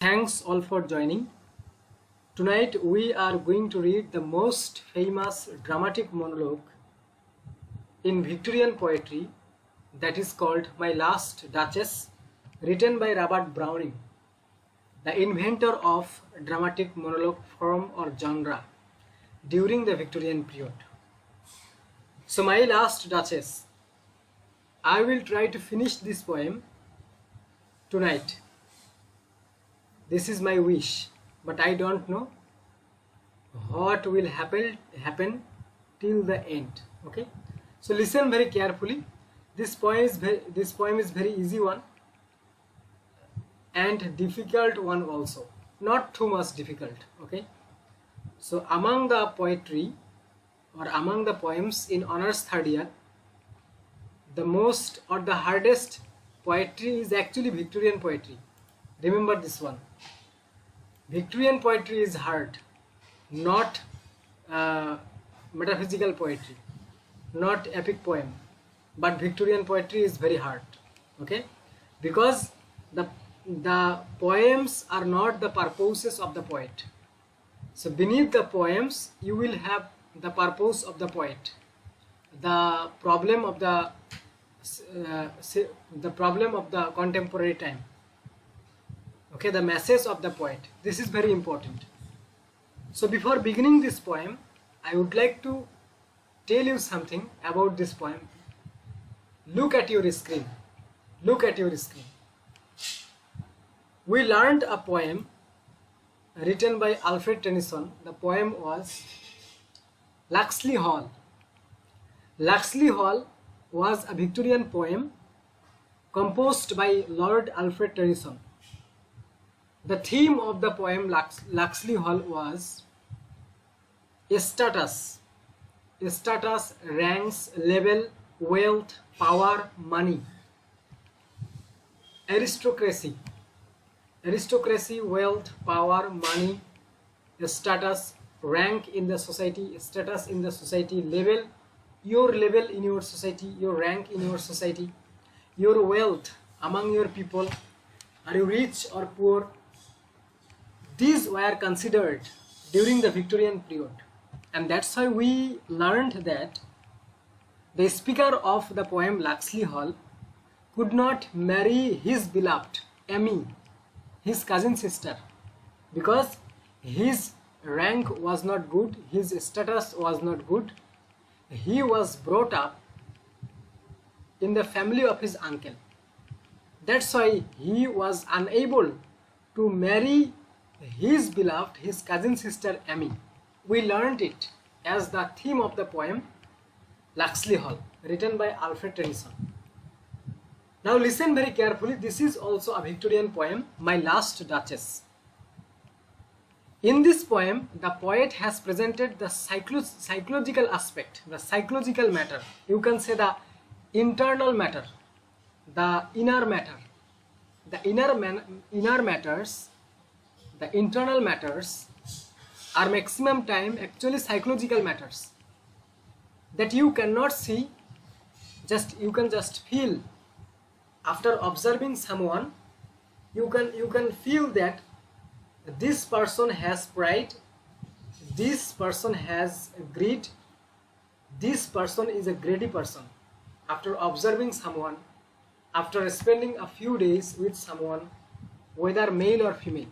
Thanks all for joining. Tonight we are going to read the most famous dramatic monologue in Victorian poetry that is called My Last Duchess, written by Robert Browning, the inventor of dramatic monologue form or genre during the Victorian period. So My Last Duchess, I will try to finish this poem tonight. This is my wish, but I don't know what will happen till the end. Okay, so listen very carefully. This poem is very easy one and difficult one also, not too much difficult. Okay, so among the poetry or among the poems in honors third year, the most or the hardest poetry is actually Victorian poetry. Remember this one. Victorian poetry is hard, not metaphysical poetry, not epic poem, but Victorian poetry is very hard. Okay, because the poems are not the purposes of the poet. So beneath the poems, you will have the purpose of the poet, the problem of the contemporary time. Okay, the message of the poet. This is very important. So before beginning this poem, I would like to tell you something about this poem. Look at your screen. Look at your screen. We learned a poem written by Alfred Tennyson. The poem was Locksley Hall. Locksley Hall was a Victorian poem composed by Lord Alfred Tennyson. The theme of the poem Locksley Hall was status, ranks, level, wealth, power, money, aristocracy, wealth, power, money, status, rank in the society, status in the society, level, your level in your society, your rank in your society, your wealth among your people, are you rich or poor? These were considered during the Victorian period, and that's why we learned that the speaker of the poem Locksley Hall could not marry his beloved Amy, his cousin sister, because his rank was not good, his status was not good. He was brought up in the family of his uncle. That's why he was unable to marry his beloved, his cousin sister Amy. We learned it as the theme of the poem Locksley Hall, written by Alfred Tennyson. Now listen very carefully. This is also a Victorian poem, My Last Duchess. In this poem, the poet has presented the psychological aspect, the psychological matter. You can say the internal matter, the inner matter. The inner matters, the internal matters are maximum time actually psychological matters that you cannot see, you can just feel. After observing someone, you can feel that this person has pride, this person has greed, this person is a greedy person. After observing someone, after spending a few days with someone, whether male or female.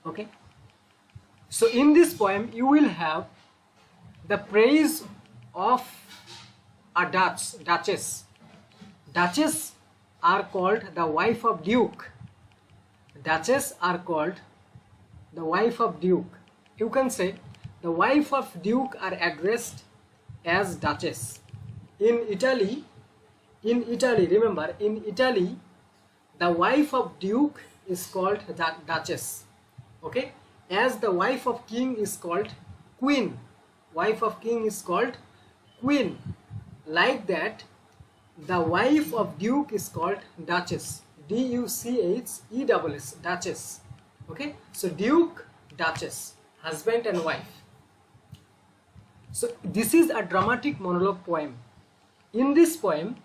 Okay, so in this poem you will have the praise of a duchess. Duchess are called the wife of duke. Duchess are called the wife of duke. You can say the wife of duke are addressed as duchess. In Italy, remember, in Italy, the wife of duke is called duchess. Okay, as the wife of king is called queen. Wife of king is called queen. Like that, the wife of duke is called duchess. D-U-C-H-E-S-S, duchess. Okay, so duke, duchess, husband and wife. So this is a dramatic monologue poem. In this poem,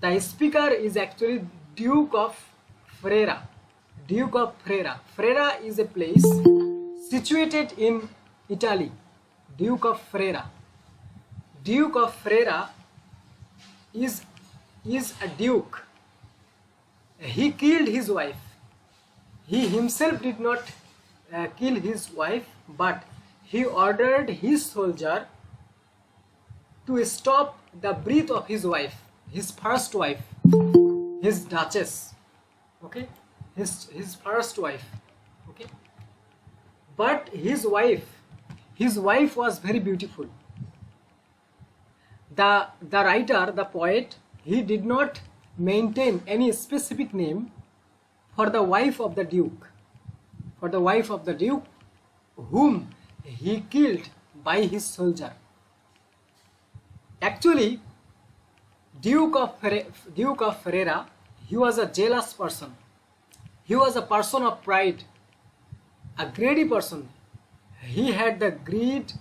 the speaker is actually Duke of Ferrara. Duke of Ferrara. Ferrara is a place situated in Italy. Duke of Ferrara. Duke of Ferrara is a duke. He killed his wife. He himself did not kill his wife, but he ordered his soldier to stop the breath of his wife, his first wife, his duchess. Okay, his first wife. Okay, but his wife was very beautiful. The writer, the poet, he did not maintain any specific name for the wife of the duke, whom he killed by his soldier. Actually, Duke of Ferrara, he was a jealous person. He was a person of pride, a greedy person. He had the greed.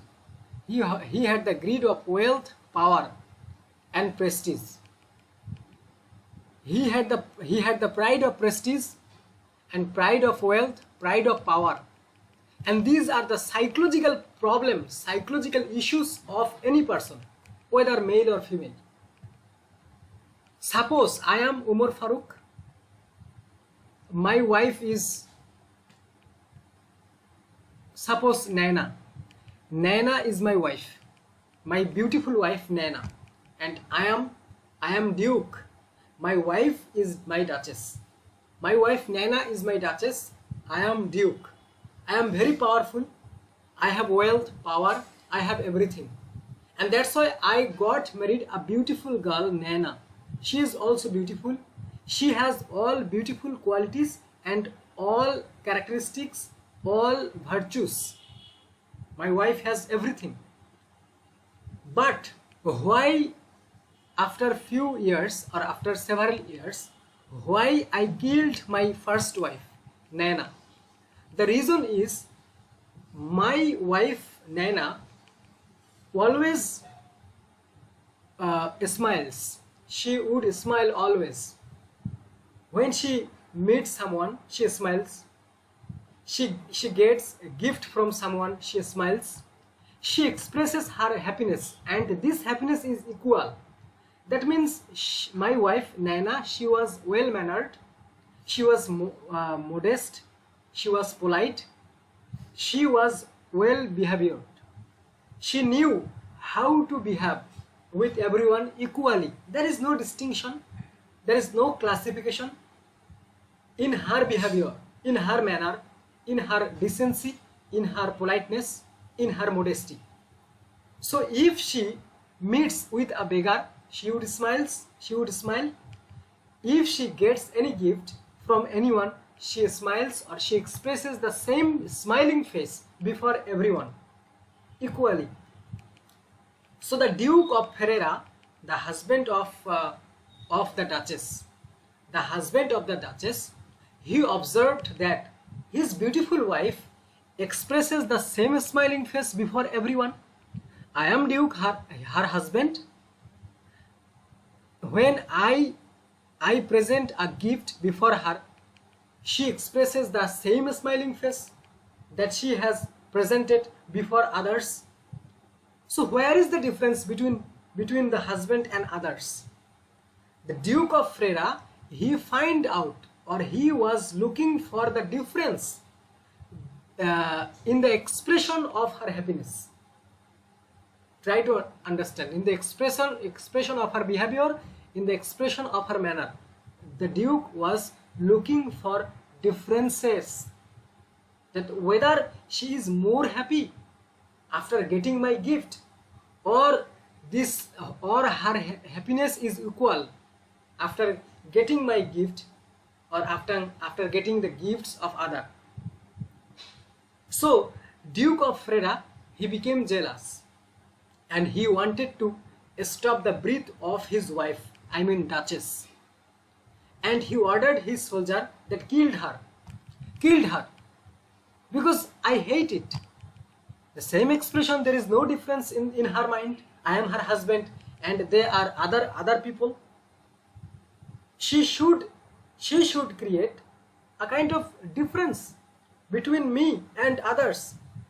He had the greed of wealth, power, and prestige. He had the pride of prestige and pride of wealth, pride of power. And these are the psychological problems, psychological issues of any person, whether male or female. Suppose I am Umar Farooq. My wife is, suppose Naina. Naina is my wife, my beautiful wife Naina, and I am Duke. My wife is my duchess. My wife Naina is my duchess. I am Duke. I am very powerful. I have wealth, power. I have everything, and that's why I got married a beautiful girl Naina. She is also beautiful. She has all beautiful qualities and all characteristics, all virtues. My wife has everything. But why, after few years or after several years, why I killed my first wife, Naina? The reason is my wife Naina always smiles. She would smile always. When she meets someone, she smiles. She gets a gift from someone, she smiles. She expresses her happiness, and this happiness is equal. That means my wife Naina, she was well mannered, she was modest, she was polite, she was well behaved. She knew how to behave with everyone equally. There is no distinction, there is no classification in her behavior, in her manner, in her decency, in her politeness, in her modesty. So if she meets with a beggar, she would smile. If she gets any gift from anyone, she smiles, or she expresses the same smiling face before everyone equally. So the Duke of Ferrara, the husband of the Duchess, he observed that his beautiful wife expresses the same smiling face before everyone. I am Duke, her husband. When I present a gift before her, she expresses the same smiling face that she has presented before others. So where is the difference between the husband and others? The Duke of Ferrara, he find out, or he was looking for the difference in the expression of her happiness. Try to understand, in the expression of her behavior, in the expression of her manner. The Duke was looking for differences, that whether she is more happy after getting my gift, or her happiness is equal after getting my gift, or after getting the gifts of other. So Duke of Ferrara, he became jealous, and he wanted to stop the breath of his wife, I mean Duchess, and he ordered his soldier that killed her, because I hate it. The same expression, there is no difference in her mind. I am her husband and they are other people. She should create a kind of difference between me and others,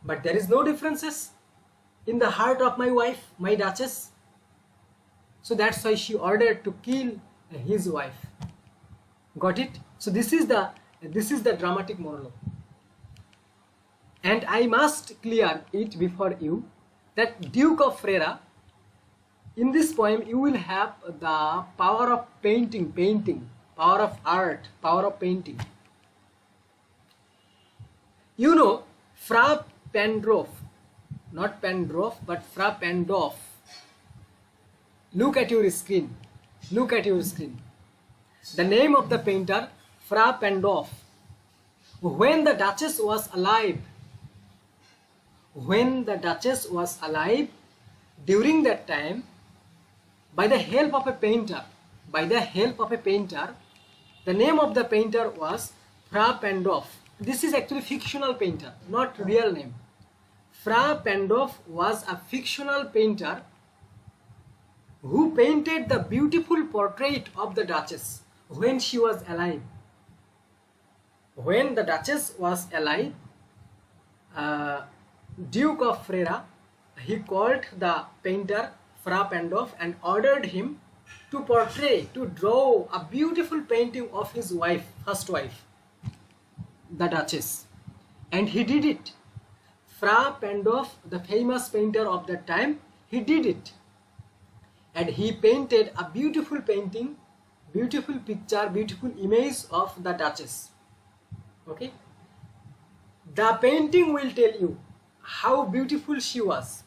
but there is no differences in the heart of my wife, my Duchess. So that's why she ordered to kill his wife. Got it? So this is the dramatic monologue. And I must clear it before you that Duke of Ferrara, in this poem you will have the power of painting, power of art, power of painting. You know, Fra Pandolf, not Pandolf, but Fra Pandolf. Look at your screen. Look at your screen. The name of the painter, Fra Pandolf. When the Duchess was alive, during that time, by the help of a painter, the name of the painter was Fra Pandolf. This is actually fictional painter, not real name. Fra Pandolf was a fictional painter who painted the beautiful portrait of the Duchess when she was alive. When the Duchess was alive, Duke of Ferrara, he called the painter Fra Pandolf and ordered him to draw a beautiful painting of his wife, first wife, the Duchess. And he did it. Fra Pandolf, the famous painter of that time, he did it. And he painted a beautiful painting, beautiful picture, beautiful image of the Duchess. Okay? The painting will tell you how beautiful she was,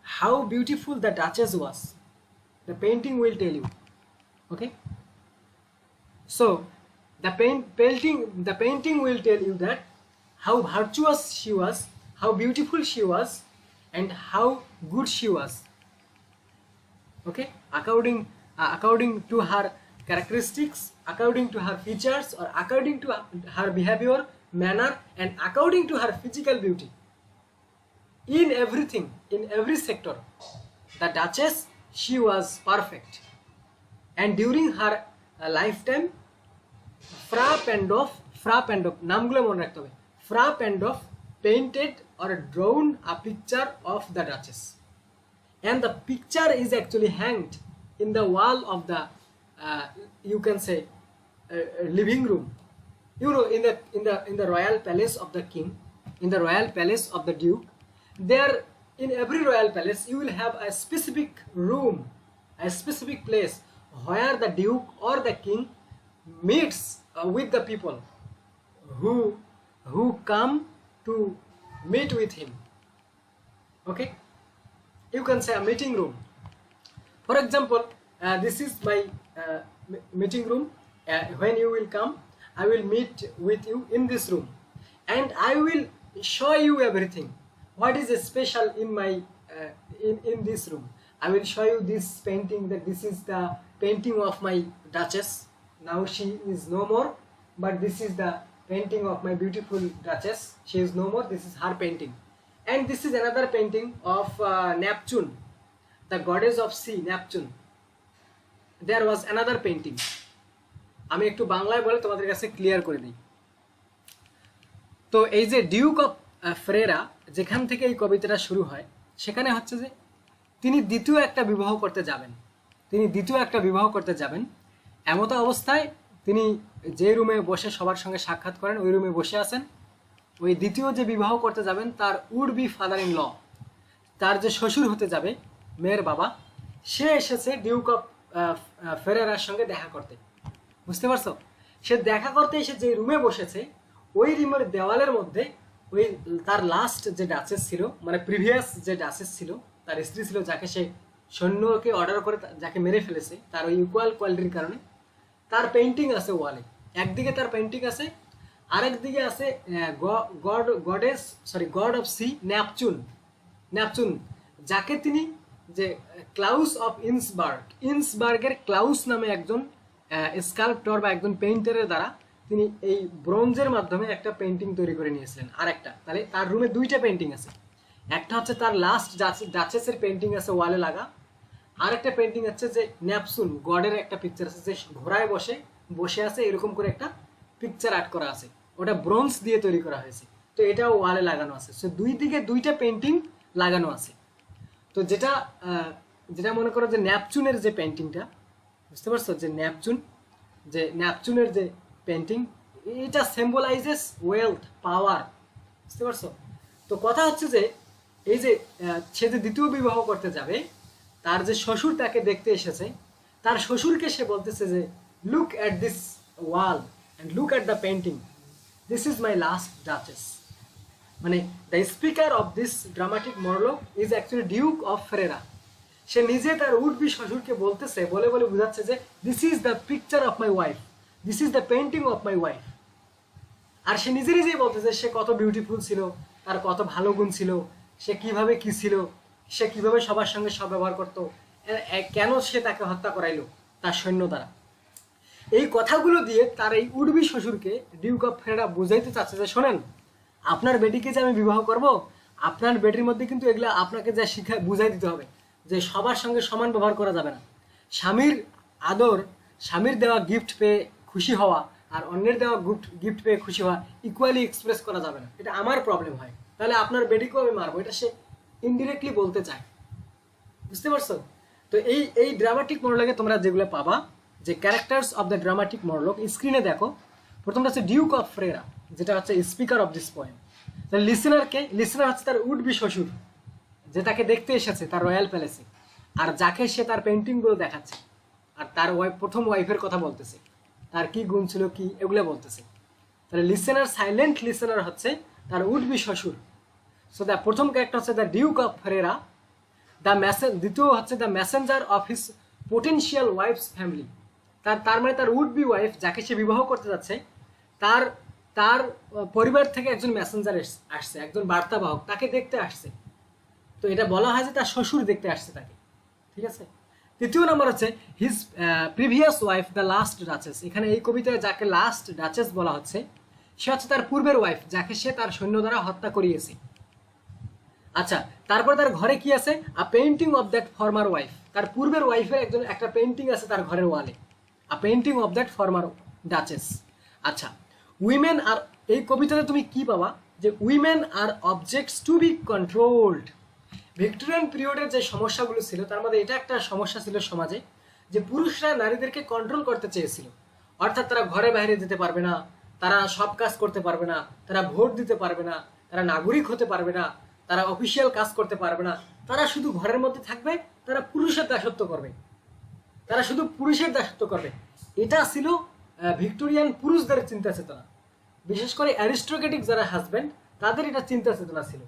how beautiful the Duchess was. The painting will tell you. Okay? So, the painting will tell you that how virtuous she was, how beautiful she was, and how good she was. Okay? According to her characteristics, according to her features, or according to her behavior, manner, and according to her physical beauty. In everything, in every sector, the Duchess, she was perfect. And during her lifetime, Fra Pandolf, নামগুলো মনে রাখতে হবে, Fra Pandolf painted or drawn a picture of the Duchess. And the picture is actually hanged in the wall of the, you can say, living room. You know, in the royal palace of the king, in the royal palace of the duke, there, in every royal palace, you will have a specific room, a specific place where the duke or the king meets with the people who come to meet with him. Okay? You can say a meeting room. For example, this is my meeting room. When you will come, I will meet with you in this room, and I will show you everything. What is special in my in this room? I will show you this painting, that this is the painting of my Duchess. Now she is no more, but this is the painting of my beautiful Duchess. She is no more. This is her painting. And this is another painting of Neptune, the goddess of sea, Neptune. There was another painting. আমি একটু বাংলায় বলে তোমাদের কাছে clear করে দিই। তো এই যে ডিউক অফ ফ্রেরা, যেখান থেকে এই কবিতাটা শুরু হয়, সেখানে হচ্ছে যে তিনি দ্বিতীয় একটা বিবাহ করতে যাবেন। এমতো অবস্থায় তিনি যে রুমে বসে সবার সঙ্গে সাক্ষাৎ করেন, ওই রুমে বসে আছেন। ওই দ্বিতীয় যে বিবাহ করতে যাবেন, তার would be father in law, তার যে শ্বশুর হতে যাবে, মেয়ের বাবা, সে এসেছে ডিউক অফ ফেরেরার সঙ্গে দেখা করতে। বুঝতে পারছো? সে দেখা করতে এসে যে রুমে বসেছে, ওই রুমের দেওয়ালের মধ্যে ওই তার লাস্ট যে ডাচেস ছিল, মানে প্রিভিয়াস যে ডাচেস ছিল, তার স্ত্রী ছিল, যাকে সে সৈন্যকে অর্ডার করে যাকে মেরে ফেলেছে, তার ওই ইকুয়াল কোয়ালিটির কারণে তার পেন্টিং আছে ওয়ালে। একদিকে তার পেন্টিং আছে, আরেক দিকে আছে গড অফ সি, ন্যাপচুন, যাকে তিনি যে ক্লাউস অফ ইন্সবার্গের ক্লাউস নামে একজন স্কাল্পটর বা একজন পেইন্টারের দ্বারা তিনি এই ব্রোঞ্জের মাধ্যমে একটা পেন্টিং তৈরি করে নিয়েছিলেন। আরেকটা, তাহলে তার রুমে দুইটা পেন্টিং আছে। একটা হচ্ছে তার লাস্ট ডাচেসের পেন্টিং আছে ওয়ালে লাগা, আরেকটা পেন্টিং আছে যে ন্যাপচুন, গডের একটা পিকচার আছে, যে ঘোড়ায় বসে আছে, এরকম করে একটা পিকচার আর্ট করা আছে, ওটা ব্রোঞ্জ দিয়ে তৈরি করা হয়েছে। তো এটাও ওয়ালে লাগানো আছে। সো দুই দিকে দুইটা পেন্টিং লাগানো আছে। তো যেটা যেটা মনে করো যে ন্যাপচুনের যে পেন্টিংটা, বুঝতে পারছো, যে ন্যাপচুনের যে পেন্টিং, এটা সিম্বলাইজেস ওয়েলথ, পাওয়ার, বুঝতে পারছো। তো কথা হচ্ছে যে এই যে সে যে দ্বিতীয় বিবাহ করতে যাবে, তার যে শ্বশুর তাকে দেখতে এসেছে, তার শ্বশুরকে সে বলতেছে যে look at this wall and look at the painting, this is my last duchess. মানে the speaker of this dramatic monologue is actually duke of Ferrara. সে নিজে তার উডবি শ্বশুরকে বলতেছে, বলে বলে বোঝাচ্ছে যে this is the picture of my wife, this is the painting of my wife. আর সে নিজে নিজেই বলতেছে সে কত বিউটিফুল ছিল, তার কত ভালো গুণ ছিল, সে কিভাবে কি ছিল, সে কিভাবে সবার সঙ্গে সব ব্যবহার করতো, কেন সে তাকে হত্যা করাইলো তার সৈন্য দ্বারা। এই কথাগুলো দিয়ে তার এই উডবি শ্বশুরকে ডিউক অফ ফেরেরা বুঝাইতে চাচ্ছে যে শোনেন, আপনার বেটিকে যে আমি বিবাহ করব, আপনার বেটির মধ্যে কিন্তু এগুলা আপনাকে যা বুঝাই দিতে হবে যে সবার সঙ্গে সমান ব্যবহার করা যাবে না। স্বামীর আদর, স্বামীর দেওয়া গিফট পেয়ে খুশি হওয়া আর অন্যের দেওয়া গিফট পেয়ে খুশি হওয়া ইকুয়ালি এক্সপ্রেস করা যাবে না। এটা আমার প্রবলেম হয়, তাহলে আপনার বেটিকেও আমি মারবো, এটা সে ইনডিরেক্টলি বলতে চায়, বুঝতে পারছো। তো এই ড্রামাটিক মনোলগে তোমরা যেগুলো পাবা, যে characters of the dramatic monologue, স্ক্রিনে দেখো। প্রথমটা হচ্ছে ডিউক অফ ফ্রেরা, যেটা হচ্ছে speaker of this poem. Listener হচ্ছে তার উড বি শ্বশুর, যে তাকে দেখতে এসেছে তার রয়্যাল প্যালেসে, আর যাকে সে তার পেন্টিংগুলো দেখাচ্ছে, আর তার প্রথম ওয়াইফের কথা বলতেছে, তার কি গুণ ছিল কি এগুলো বলতেছে। তাহলে সাইলেন্ট লিসেনার হচ্ছে তার উড বি শ্বশুর। সো দ্য প্রথম ক্যারেক্টার হচ্ছে দ্য ডিউক অফ ফেরেরা। দ্বিতীয় হচ্ছে the Messenger of his potential wife's family. তার মানে তার উড বি ওয়াইফ, যাকে সে বিবাহ করতে যাচ্ছে, তার তার পরিবার থেকে একজন মেসেঞ্জার আসছে, একজন বার্তাবাহক তাকে দেখতে আসছে। তো এটা বলা হয় যে তার শ্বশুর দেখতে আসছে তাকে, ঠিক আছে। তৃতীয় নম্বর হচ্ছে his previous wife the last duchess. এখানে এই কবিতায় যাকে লাস্ট ডাচেস বলা হচ্ছে, সে হচ্ছে তার পূর্বের ওয়াইফ, যাকে সে তার সৈন্য দ্বারা হত্যা করিয়েছে। আচ্ছা, তারপর তার ঘরে কি আছে? A painting of that former wife. তার পূর্বের ওয়াইফের একটা পেইন্টিং আছে তার ঘরের ওয়ালে, a painting of that former duchess. আচ্ছা, উইমেন আর, এই কবিতাতে তুমি কি পাবা? যে women are objects to be controlled. Victorian পিরিয়ডের যে সমস্যাগুলো ছিল তার মধ্যে এটা একটা সমস্যা ছিল সমাজে, যে পুরুষরা নারীদেরকে কন্ট্রোল করতে চেয়েছিল। অর্থাৎ তারা ঘরে বাইরে যেতে পারবে না, তারা সব কাজ করতে পারবে না, তারা ভোট দিতে পারবে না, তারা নাগরিক হতে পারবে না, তারা অফিসিয়াল কাজ করতে পারবে না, তারা শুধু ঘরের মধ্যে থাকবে, তারা পুরুষের দাসত্ব করবে, তারা শুধু পুরুষের দাসত্ব করবে। এটা ছিল ভিক্টোরিয়ান পুরুষদের চিন্তা চেতনা। বিশেষ করে অ্যারিস্টোক্রেটিক যারা হাজব্যান্ড, তাদের এটা চিন্তা চেতনা ছিল,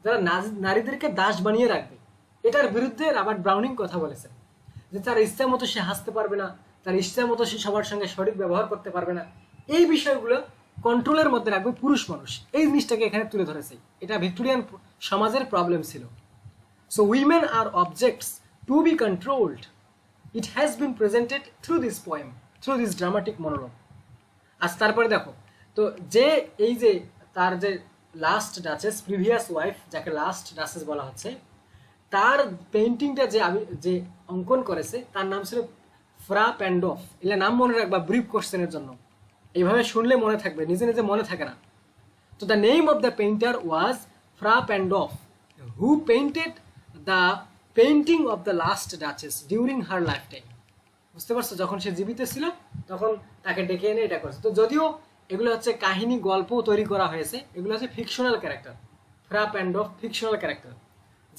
যারা নারীদেরকে দাস বানিয়ে রাখবে। এটার বিরুদ্ধে রবার্ট ব্রাউনিং কথা বলেছেন, যে তার ইচ্ছা মতো সে হাসতে পারবে না, তার ইচ্ছা মতো সে সবার সঙ্গে সঠিক ব্যবহার করতে পারবে না, এই বিষয়গুলো কন্ট্রোলের মধ্যে রাখবে পুরুষ মানুষ। এই জিনিসটাকে এখানে তুলে ধরেছে, এটা ভিক্টোরিয়ান সমাজের প্রবলেম ছিল। So women are objects to be controlled, it has been presented through this poem, through this dramatic monologue. আজ তারপরে দেখো, তো যে এই যে তার যে লাস্ট ডাচেস, প্রিভিয়াস ওয়াইফ, যাকে লাস্ট ডাচেস বলা হচ্ছে, তার পেইন্টিংটা যে অঙ্কন করেছে তার নাম ছিল ফ্রা প্যান্ডফ। এগুলো নাম মনে রাখবা ব্রিফ কোশ্চেনের জন্য, এইভাবে শুনলে মনে থাকবে, নিজে নিজে মনে থাকে না। তো the name of the painter was Fra Pandolf, who painted the painting of the last duchess during her lifetime. বুঝতে পারছো, যখন সে জীবিত ছিল তখন তাকে ডেকে এনে এটা করেছে। তো যদিও এগুলো হচ্ছে কাহিনী, গল্প তৈরি করা হয়েছে, এগুলো হচ্ছে ফিকশনাল ক্যারেক্টার। ফ্রা প্যান্ডফ ফিকশনাল ক্যারেক্টার,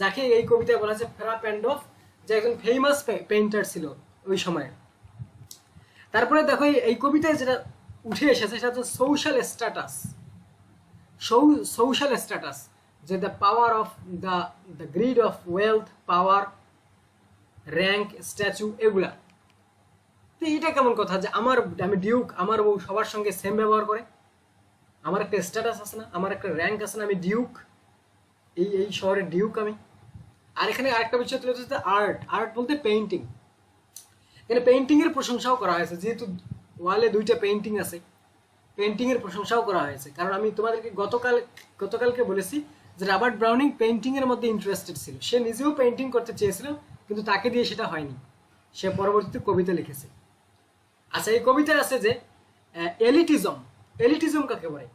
যাকে এই কবিতায় বলা হচ্ছে ফ্রা প্যান্ডফ, যে একজন ফেমাস পেইন্টার ছিল ওই সময়ে। তারপরে দেখো এই কবিতায় যেটা উঠে এসেছে সেটা হচ্ছে সোশ্যাল স্ট্যাটাস। সোশ্যাল স্ট্যাটাস, যে the power of the grid of wealth, power, rank, statue, এগুলা। তো এটা কেমন কথা যে আমি ডিউক, আমার বউ সবার সঙ্গে সেম ব্যবহার করে, আমার একটা স্ট্যাটাস আছে না, আমার একটা র্যাঙ্ক আছে না, আমি ডিউক, এই শহরের ডিউক আমি। আর এখানে আরেকটা বিষয় তুলে ধরতে, আর্ট বলতে পেইন্টিং। এখানে পেইন্টিং এর প্রশংসাও করা হয়েছে, যেহেতু ওয়ালে দুইটা পেইন্টিং আছে, পেইন্টিং এর প্রশংসাও করা হয়েছে। কারণ আমি তোমাদেরকে গতকালকে বলেছি যে রবার্ট ব্রাউনিং পেইন্টিং এর মধ্যে ইন্টারেস্টেড ছিল, সে নিজেও পেইন্টিং করতে চেয়েছিল, কিন্তু তাকে দিয়ে সেটা হয়নি, সে পরবর্তীতে কবিতা লিখেছে। আচ্ছা, এই কবিতায় আছে যে এলিটিজম, এলিটিজম কাকে বলে?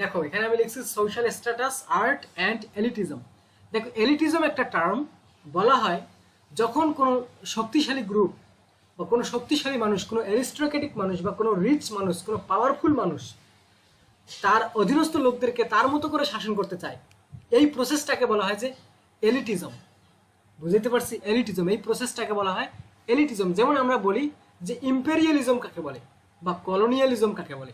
দেখো এখানে আমি লিখছি social status, art and elitism. দেখো এলিটিজম একটা টার্ম, বলা হয় যখন কোনো শক্তিশালী গ্রুপ বা কোনো শক্তিশালী মানুষ, কোনো অ্যারিস্টোক্রেটিক মানুষ বা কোনো রিচ মানুষ, কোনো পাওয়ারফুল মানুষ তার অধীনস্থ লোকদেরকে তার মতো করে শাসন করতে চায়, এই প্রসেসটাকে বলা হয় যে এলিটিজম। বুঝতে পারছি? এলিটিজম, এই প্রসেসটাকে বলা হয় এলিটিজম। যেমন আমরা বলি যে ইম্পেরিয়ালিজম কাকে বলে বা কলোনিয়ালিজম কাকে বলে।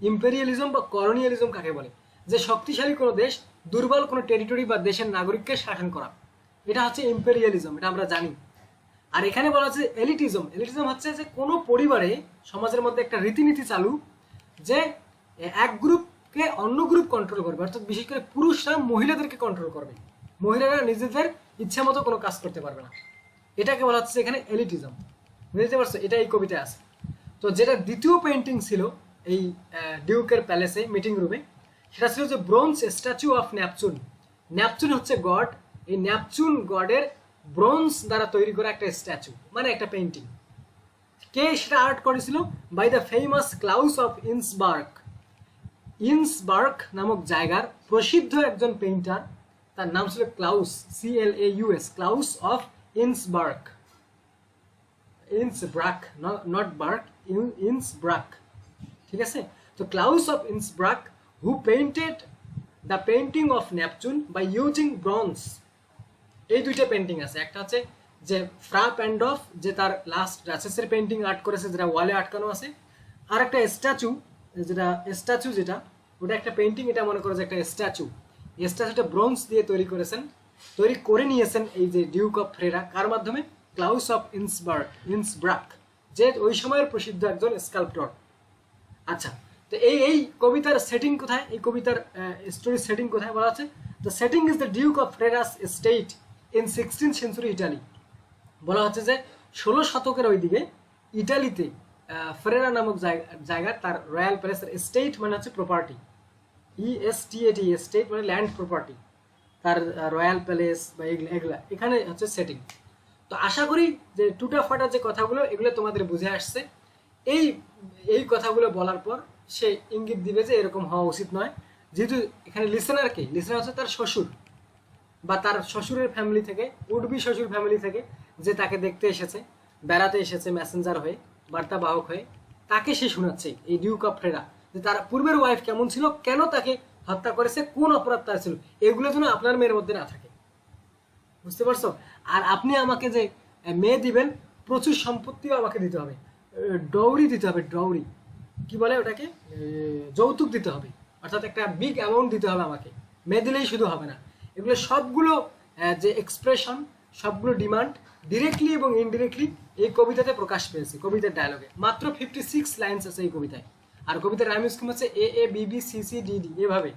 ইম্পেরিয়ালিজম বা কলোনিয়ালিজম কাকে বলে? যে শক্তিশালী কোনো দেশ দুর্বল কোনো টেরিটরি বা দেশের নাগরিককে শাসন করা, এটা হচ্ছে ইম্পেরিয়ালিজম, এটা আমরা জানি। আর এখানে বলা হচ্ছে এলিটিজম। এলিটিজম হচ্ছে যে কোনো পরিবারে, সমাজের মধ্যে একটা রীতিনীতি চালু, যে এক গ্রুপকে অন্য গ্রুপ কন্ট্রোল করবে, অর্থাৎ বিশেষ করে পুরুষরা মহিলাদেরকে কন্ট্রোল করবে, মহিলারা নিজেদের ইচ্ছা মতো কোনো কাজ করতে পারবে না, এটাকে বলা হচ্ছে এখানে এলিটিজম। বুঝতে পারছো? এটা এই কবিতায় আছে। তো যেটা দ্বিতীয় পেন্টিং ছিল এই ডিউকের প্যালেসে, মিটিং রুমে, সেটা ছিল যে bronze statue of Neptune. Neptune হচ্ছে গড, এই ন্যাপচুন গডের ব্রোঞ্জ দ্বারা তৈরি করা একটা স্ট্যাচু, মানে একটা পেন্টিং। কে সেটা আর্ট করেছিল? By the famous Claus of Innsberg. Innsberg নামক জায়গার প্রসিদ্ধ একজন পেইন্টার, তার নাম ছিল Claus, CLAUS, Claus of Innsberg. Innsbruck, not berg, Innsbruck, ঠিক আছে? তো Claus of Innsbruck who painted the painting of Neptune by using bronze. এই দুইটা পেন্টিং আছে, একটা হচ্ছে যে ফ্রা প্যান্ডফ, যে তার লাস্ট ডাচেসের পেন্টিং আর্ট করেছে, যেটা ওয়ালে আটকানো আছে। আর একটা স্ট্যাচু, যেটা ওটা একটা পেন্টিং, এটা মনে করো যে একটা স্ট্যাচু। স্ট্যাচুটা ব্রোঞ্জ দিয়ে তৈরি করে নিয়েছেন এই যে ডিউক অফ ফ্রেরা, কার মাধ্যমে? ক্লাউস অফ ইন্সব্রাক, যে ওই সময়ের প্রসিদ্ধ একজন স্কাল্পটর। আচ্ছা, তো এই কবিতার সেটিং কোথায়? এই কবিতার স্টোরি সেটিং কোথায় বলা আছে? The setting is the duke of Ferrara's state in 16th century Italy. বলা হচ্ছে যে 16 শতকের ওইদিকে ইটালিতে ফ্রেরা নামক জায়গা তার রয়্যাল প্যালেসের স্টেট মানে হচ্ছে প্রপার্টি, ESTAT, স্টেট মানে ল্যান্ড প্রপার্টি, তার রয়্যাল প্যালেস বা এগুলা এখানে হচ্ছে সেটিং। তো আশা করি যে টুটা ফাটা যে কথাগুলো, এগুলো তোমাদের বুঝে আসছে। এই কথাগুলো বলার পর সে ইঙ্গিত দিবে যে এরকম হওয়া উচিত নয়, যেহেতু এখানে লিসেনার হচ্ছে তার শ্বশুর বা তার শ্বশুরের ফ্যামিলি থেকে, উডবি শ্বশুর ফ্যামিলি থেকে, যে তাকে দেখতে এসেছে, বেড়াতে এসেছে মেসেঞ্জার হয়ে, বার্তাবাহক হয়ে, তাকে সে শোনাচ্ছে এই ডিউক অফ ফ্রেরা, যে তার পূর্বের ওয়াইফ কেমন ছিল, কেন তাকে হত্যা করেছে, কোন অপরাধ তার ছিল, এগুলো যেন আপনার মেয়ের মধ্যে না থাকে। বুঝতে পারছো? আর আপনি আমাকে যে মেয়ে দিবেন, প্রচুর সম্পত্তিও আমাকে দিতে হবে, ডৌরি দিতে হবে, ডৌরি কি বলে ওটাকে, যৌতুক দিতে হবে, অর্থাৎ একটা বিগ অ্যামাউন্ট দিতে হবে আমাকে। মেয়ে দিলেই শুধু হবে না, এগুলো সবগুলো যে এক্সপ্রেশন, সবগুলো ডিমান্ড ডিরেক্টলি এবং ইনডিরেক্টলি এই কবিতাতে প্রকাশ পেয়েছে, কবিতার ডায়লগে। মাত্র 56 লাইনস আছে এই কবিতায়। আর কবিতার রাইম স্কিম হচ্ছে AABBCCDD, এভাবে।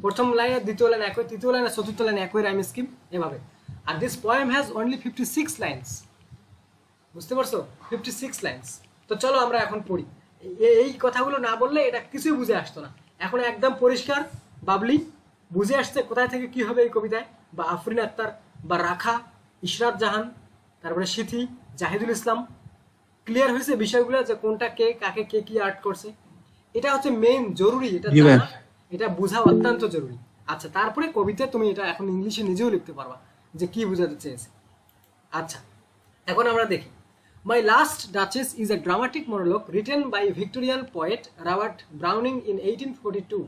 প্রথম লাইন আর দ্বিতীয় লাইন একই, তৃতীয় লাইন আর চতুর্থ লাইন একই রাইম স্কিম, এভাবে। আর this poem has only 56 lines. বুঝতে পারছো? 56 লাইনস। তো চলো আমরা এখন পড়ি। এই কথাগুলো না বললে এটা কিছুই বুঝে আসতো না। এখন একদম পরিষ্কার বাবলি বুঝে আসছে কোথায় থেকে কি হবে এই কবিতায়, বা আফরিন আক্তার বা রাখা, ইশরাত জাহান, তারপরে সিথি, জাহিদুল ইসলাম, ক্লিয়ার হয়েছে বিষয়গুলো, যে কোনটা কে কাকে কে কি আর্ট করছে। এটা হচ্ছে মেইন জরুরি, এটা জানা, এটা বোঝা অত্যন্ত জরুরি। আচ্ছা, তারপরে কবিতা তুমি এটা এখন ইংলিশে নিজেও লিখতে পারবা যে কি বোঝাতে চেয়েছে। আচ্ছা, এখন আমরা দেখি। My Last Duchess is a dramatic monologue written by Victorian poet Robert Browning in 1842.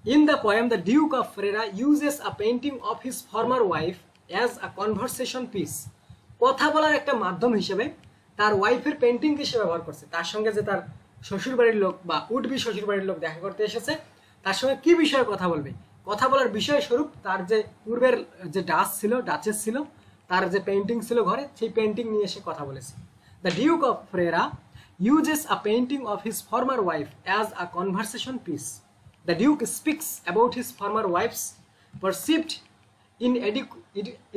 In the poem, the Duke of Ferrara uses a painting of his former wife as a conversation piece. কথা বলার একটা মাধ্যম হিসেবে তার ওয়াইফের পেন্টিংকে সে ব্যবহার করছে। তার সঙ্গে যে তার শ্বশুরবাড়ির লোক বা উডবি শ্বশুরবাড়ির লোক দেখা করতে এসেছে, তার সঙ্গে কি বিষয়ে কথা বলবে, কথা বলার বিষয় স্বরূপ তার যে পূর্বের যে ডাচেস ছিল, তার যে পেন্টিং ছিল ঘরে, সেই পেন্টিং নিয়ে এসে কথা বলেছে। The Duke of Ferrara uses a painting of his former wife as a conversation piece. The Duke speaks about his former wife's perceived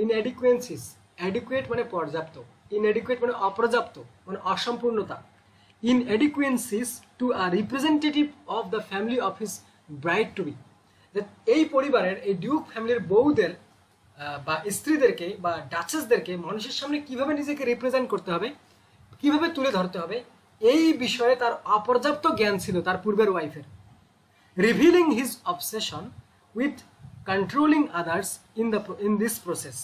inadequacies. Adequate মানে পর্যাপ্ত, inadequate মানে অপর্যাপ্ত, মানে অসম্পূর্ণতা। Inadequacies to a representative of the family of his bride to be. এই পরিবারের, এই Duke ফ্যামিলির বউদের বা স্ত্রীদেরকে বা ডাচেসদেরকে মানুষের সামনে কিভাবে নিজেকে রিপ্রেজেন্ট করতে হবে, কিভাবে তুলে ধরতে হবে, এই বিষয়ে তার অপর্যাপ্ত জ্ঞান ছিল তার পূর্বের ওয়াইফের। revealing his obsession with controlling others in this process.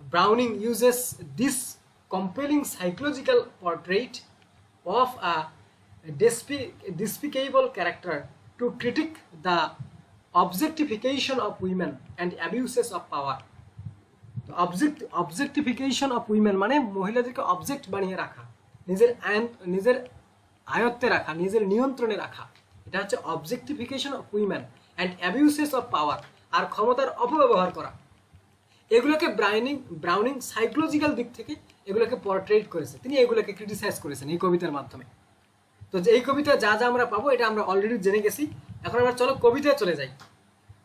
Browning uses this compelling psychological portrait of a despicable character to critique the objectification of women and abuses of power. Objectification of women মানে মহিলাদেরকে object বানিয়ে রাখা, নিজের আয়ত্তে রাখা, নিজের নিয়ন্ত্রণে রাখা, এটা হচ্ছে objectification of women and abuses of power, আর ক্ষমতার অপব্যবহার করা। এগুলোকে ব্রাউনিং সাইকোলজিক্যাল দিক থেকে এগুলোকে পোর্ট্রেট করেছে, তিনি এগুলোকে ক্রিটিসাইজ করেছেন এই কবিতার মাধ্যমে। তো এই কবিতা যা যা আমরা পাবো এটা আমরা অলরেডি জেনে গেছি। এখন আমরা চলো কবিতায় চলে যাই।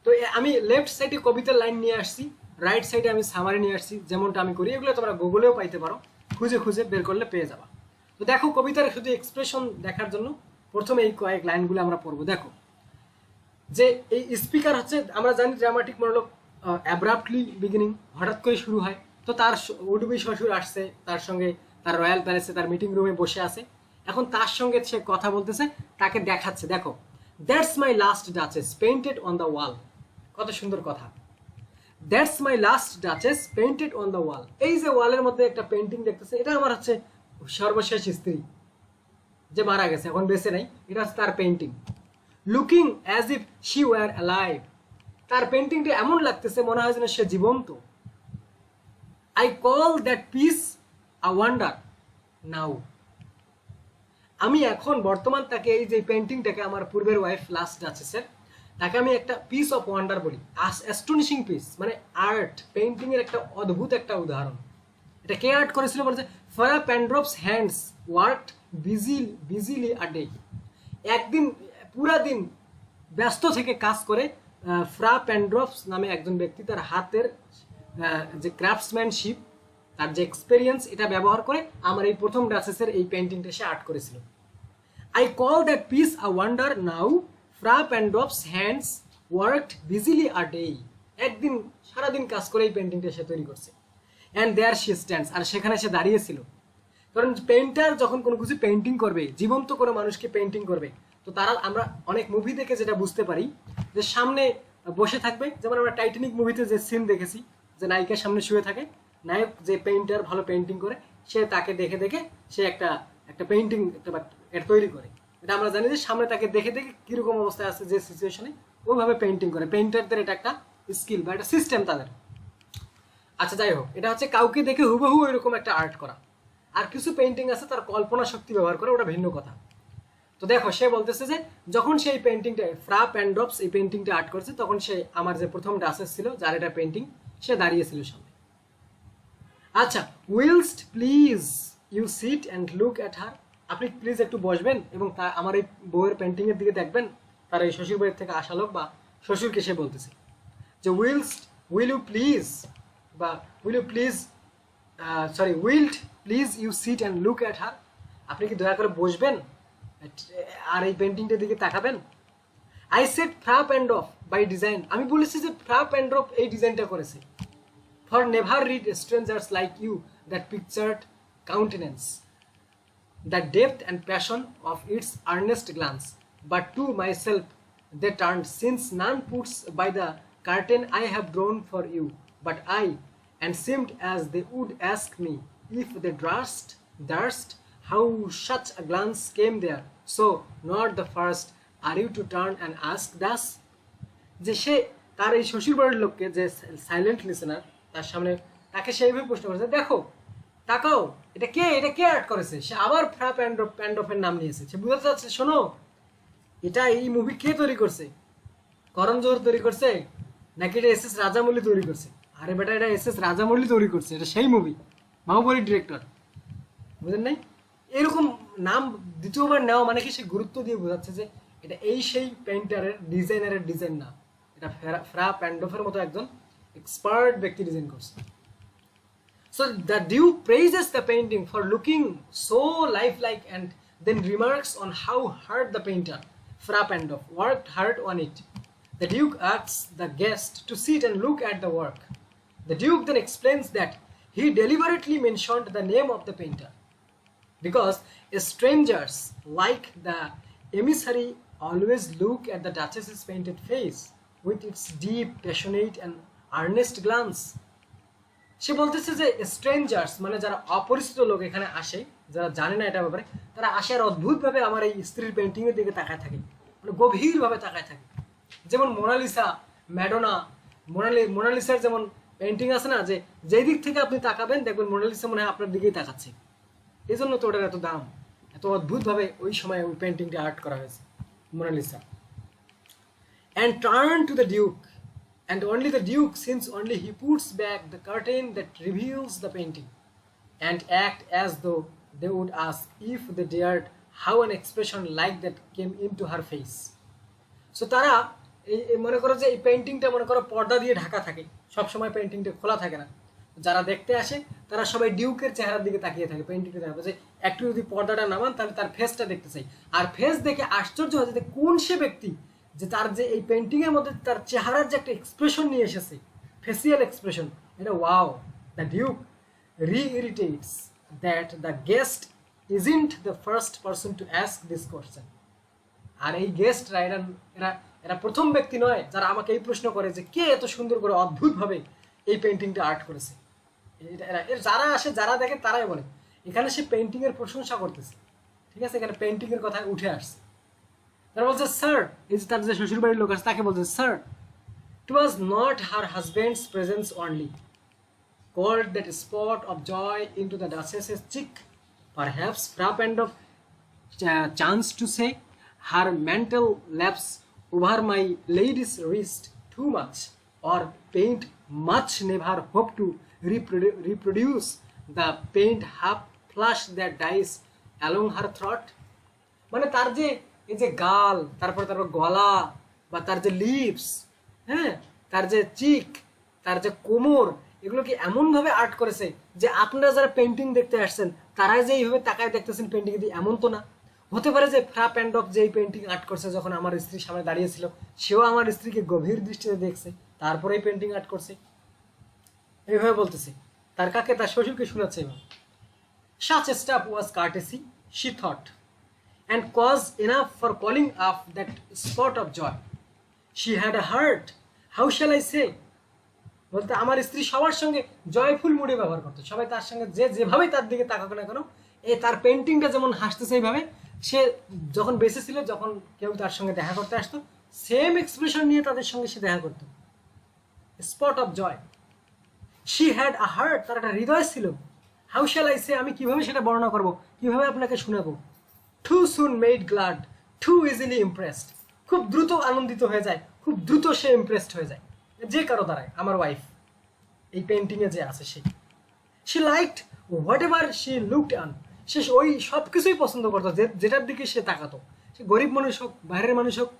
তো আমি লেফট সাইডে কবিতার লাইন নিয়ে আসছি, রাইট সাইডে আমি সামারি নিয়ে আসছি, যেমনটা আমি করি। এগুলো তোমরা গুগলেও পাইতে পারো, খুঁজে খুঁজে বের করলে পেয়ে যাবা। তো দেখো কবিতার শুধু এক্সপ্রেশন দেখার জন্য প্রথমে এই কয়েক লাইনগুলো আমরা পড়বো। দেখো যে এই স্পিকার হচ্ছে, আমরা জানি ড্রামাটিক মনোলগ অ্যাব্রাপ্টলি বিগিনিং, হঠাৎ করে শুরু হয়। তো তার উডবি শ্বশুর আসছে, তার সঙ্গে তার রয়্যাল প্যালেসে তার মিটিং রুমে বসে আছে। এখন তার সঙ্গে সে কথা বলতেছে, তাকে দেখাচ্ছে, দেখো that's my last duchess painted on the wall. কত সুন্দর কথা, that's my last duchess painted on the wall. এই যে ওয়ালের মধ্যে একটা পেন্টিং দেখতেছে, এটা আমার হচ্ছে সর্বশেষ স্ত্রী যে মারা গেছে, এখন বেঁচে নাই, এটা হচ্ছে তার painting. Looking as if she were alive, তার পেন্টিংটা এমন লাগতেছে মনে হয় যেন সে জীবন্ত। I call that piece a wonder now, আমি এখন বর্তমান তাকে, এই যে পেন্টিংটাকে, আমার পূর্বের ওয়াইফ লাস্ট ডাচেসের, তাকে আমি একটা পিস অফ ওয়ান্ডার বলি, অ্যাস্টোনিশিং পিস, মানে আর্ট, পেন্টিং এর একটা অদ্ভুত একটা উদাহরণ। এটা কে আর্ট করেছিল বলছে, ফরা প্যান্ড্রপস hands worked busily a day, একদিন পুরা দিন ব্যস্ত থেকে কাজ করে ফ্রা প্যান্ড্রপস নামে একজন ব্যক্তি তার হাতের যে ক্রাফটসম্যানশিপ, তার যে এক্সপেরিয়েন্স, এটা ব্যবহার করে আমার এই প্রথম ডাচেসের এই পেন্টিংটা সে আর্ট করেছিল। I call that piece a wonder now, Fra Pandolf's hands worked busily a day, একদিন সারাদিন কাজ করে এই পেন্টিংটা সে তৈরি করছে। অ্যান্ড দেয়ার শি স্ট্যান্ডস, আর সেখানে সে দাঁড়িয়েছিল। কারণ পেইন্টার যখন কোনো কিছু পেন্টিং করবে, জীবন্ত কোনো মানুষকে পেন্টিং করবে, তো তারা, আমরা অনেক মুভি দেখে যেটা বুঝতে পারি যে সামনে বসে থাকবে, যেমন আমরা টাইটানিক মুভিতে যে সিন দেখেছি, যে নায়িকার সামনে শুয়ে থাকে, নায়ক যে পেইন্টার ভালো পেন্টিং করে, সে তাকে দেখে দেখে সে একটা পেইন্টিং একটা তৈরি করে। এটা আমরা জানি যে সামনে তাকে দেখে দেখে কিরকম অবস্থায় আছে যে সিচুয়েশনে, ওইভাবে পেইন্টিং করে পেইন্টারদের। এটা একটা স্কিল বা একটা সিস্টেম তাদের। আচ্ছা যাই হোক, এটা হচ্ছে কাউকে দেখে হুবহু এরকম একটা আর্ট করা। আর কিছু পেইন্টিং আছে তার কল্পনা শক্তি ব্যবহার করে, ওটা ভিন্ন কথা। তো দেখো সে বলতেছে যে যখন সেই পেইন্টিংটা, ফ্রা প্যান্ড্রপস এই পেইন্টিংটা আর্ট করছে, তখন সে আমার যে প্রথম ডাচেস ছিল যার এটা পেইন্টিং, সে দাঁড়িয়েছিল সামনে। আচ্ছা, will't please you sit and look at her, আপনি প্লিজ একটু বসবেন এবং তা আমার এই বউয়ের পেন্টিং এর দিকে দেখবেন। তার এই শ্বশুর বাড়ির থেকে আসা লোক বা শ্বশুরকে সে বলতেছে যে will you please you sit and look at her, আপনি কি দয়া করে বসবেন আর এই পেন্টিংটার দিকে তাকাবেন। I said Fra Pandolf by design, আমি বলেছি যে ফ্রা প্যান্ড্রফ এই ডিজাইনটা করেছে। For never read strangers like you that pictured countenance, the depth and passion of its earnest glance, but to myself they turn, since none puts by the curtain I have drawn for you, but I, and seemed as they would ask me if they durst how such a glance came there, so not the first are you to turn and ask thus, যে সে তার এই শ্বশুর বাড়ির লোককে, যে silent listener তার সামনে, তাকে সেইভাবে প্রশ্ন করেছে, দেখো তাকাও, এটা কে আর্ট করেছে। সে আবার ফ্রা প্যান্ড্রফের নাম নিয়েছে, সে বুঝতে চাচ্ছে, শোনো এটা এই মুভি কে তৈরি করছে, করণ জোহর তৈরি করছে নাকি এটা এস রাজামৌলি তৈরি করছে। আরে বেটা, এটা এস রাজামৌলি তৈরি করছে, এটা সেই মুভি, বাহুবলীর ডিরেক্টর, বুঝলেন নাই। এরকম নাম দ্বিতীয়বার নেওয়া মানে কি, সে গুরুত্ব দিয়ে বোঝাচ্ছে যে এটা এই সেই পেইন্টারের ডিজাইনারের ডিজাইন না, এটা ফ্রা প্যান্ড্রফের মতো একজন এক্সপার্ট ব্যক্তি ডিজাইন করছে। So the duke praises the painting for looking so lifelike and then remarks on how hard the painter Fra Pandolf worked hard on it. The Duke asks the guest to sit and look at the work. The Duke then explains that he deliberately mentioned the name of the painter because strangers, like the emissary always look at the Duchess's painted face with its deep, passionate and earnest glance. সে বলতেছে যে strangers মানে যারা অপরিচিত লোক এখানে আসে, যারা জানে না এটা ব্যাপারে, তারা আসে আর অদ্ভুতভাবে আমার এই স্ত্রীর পেন্টিং এর দিকে তাকায় থাকে, মানে গভীরভাবে তাকায় থাকে। যেমন মোনালিসা, ম্যাডোনা, মোনালিসার যেমন পেন্টিং আছে না, যে যেই দিক থেকে আপনি তাকাবেন দেখবেন মোনালিসা মনে হয় আপনার দিকেই তাকাচ্ছে। এই জন্য তো ওটার এত দাম, এত অদ্ভুতভাবে ওই সময় ওই পেন্টিংটা আর্ট করা হয়েছে, Mona Lisa. And turn to the Duke, and only the Duke, since only he puts back the curtain that reveals the painting, and act as though they would ask if they dared how an expression like that came into her face. So তারা মনে করো যে এই পেন্টিংটা মনে করো পর্দা দিয়ে ঢাকা থাকে, সবসময় পেন্টিংটা খোলা থাকে না। যারা দেখতে আসে তারা সবাই ডিউকের চেহারার দিকে তাকিয়ে থাকে, পেন্টিংটা দেখাবো যে একটু যদি পর্দাটা নামান তাহলে তার ফেসটা দেখতে চাই। আর ফেস দেখে আশ্চর্য হয় যে কোন সে ব্যক্তি যে তার যে এই পেন্টিং এর মধ্যে তার চেহারার যে একটা এক্সপ্রেশন নিয়ে এসেছে, ফেসিয়াল এক্সপ্রেশন, এটা wow. The Duke reiterates that the guest isn't the first person to ask this question. আর এই গেস্টরা এরা এরা এরা প্রথম ব্যক্তি নয় যারা আমাকে এই প্রশ্ন করে যে কে এত সুন্দর করে অদ্ভুতভাবে এই পেন্টিংটা আর্ট করেছে। যারা আসে যারা দেখে তারাই বলে। এখানে সে পেন্টিং এর প্রশংসা করতেছে, ঠিক আছে, এখানে পেন্টিং এর কথা উঠে আসছে। তারা বলছে স্যার, এই যে তার যে শ্বশুর বাড়ির লোক আছে তাকে বলছে sir, it was not her husband's presence only called that spot of joy into the Duchess's cheek, perhaps frappant of chance to say, her mental lapse over my lady's wrist too much, or paint much never hope to reproduce the paint half flush that dies along her throat. মানে তার যে এই যে গাল, তারপর গলা বা তার যে লিপস, হ্যাঁ, তার যে চিক, তার যে কোমর, এগুলোকে এমনভাবে আর্ট করেছে যে আপনারা যারা পেন্টিং দেখতে আসছেন তারাই যে এইভাবে তাকায় দেখতেছেন পেন্টিং দিয়ে, এমন তো না। হতে পারে যে ফ্রা প্যান্ড অফ যে পেন্টিং আর্ট করছে যখন আমার স্ত্রীর সামনে দাঁড়িয়েছিল, সেও আমার স্ত্রীকে গভীর দৃষ্টিতে দেখছে, তারপরেই পেন্টিং আর্ট করছে, এইভাবে বলতেছে। তার কাকে? তার শ্বশুরকে শোনাচ্ছে এবার। Such a step was courtesy, she thought, and cause enough for calling up that spot of joy. She had a heart, how shall I say? বলতে আমার স্ত্রী সবার সঙ্গে জয়ফুল মুডে ব্যবহার করতো, সবাই তার সঙ্গে যে যেভাবেই তার দিকে তাকাক না কেন, এই তার পেন্টিংটা যেমন হাসতেছে এইভাবে, সে যখন বেঁচে ছিল, যখন কেউ তার সঙ্গে দেখা করতে আসতো, সেম এক্সপ্রেশন নিয়ে তাদের সঙ্গে সে দেখা করতো। Spot of joy, she had a heart, তার একটা হৃদয় ছিল। হাউ শ্যাল আই সে, আমি কিভাবে সেটা বর্ণনা করবো, কিভাবে আপনাকে শোনাবো। Too soon made glad, too easily impressed, খুব দ্রুত আনন্দিত হয়ে যায়, খুব দ্রুত সে ইমপ্রেসড হয়ে যায় যে কারো দ্বারায়। আমার ওয়াইফ এই পেন্টিংয়ে যে আছে সে, she liked whatever she looked on, সে ওই সব কিছুই পছন্দ করতো যেটার দিকে সে তাকাতো। সে গরিব মানুষ হোক, বাইরের মানুষ হোক,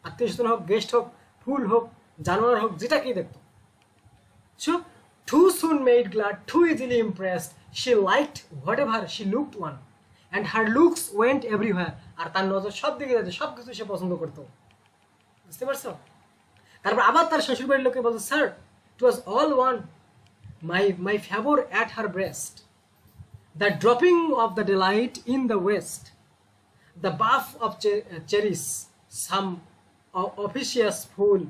আত্মীয় স্বজন হোক, গেস্ট হোক, ফুল হোক, জানোয়ার হোক, যেটাকেই দেখতো। So too soon made glad, too easily impressed, she liked whatever she looked on, and her looks went everywhere, আর তার নজর সব দিকে যাচ্ছে, সব কিছু সে পছন্দ করতো। বুঝতে পারছো? তারপর আবার তার শ্বশুরবাড়ির লোকে বলছে sir, it was all one, my favour at her breast, the dropping of the daylight in the west, the bough of cherries, some officious fool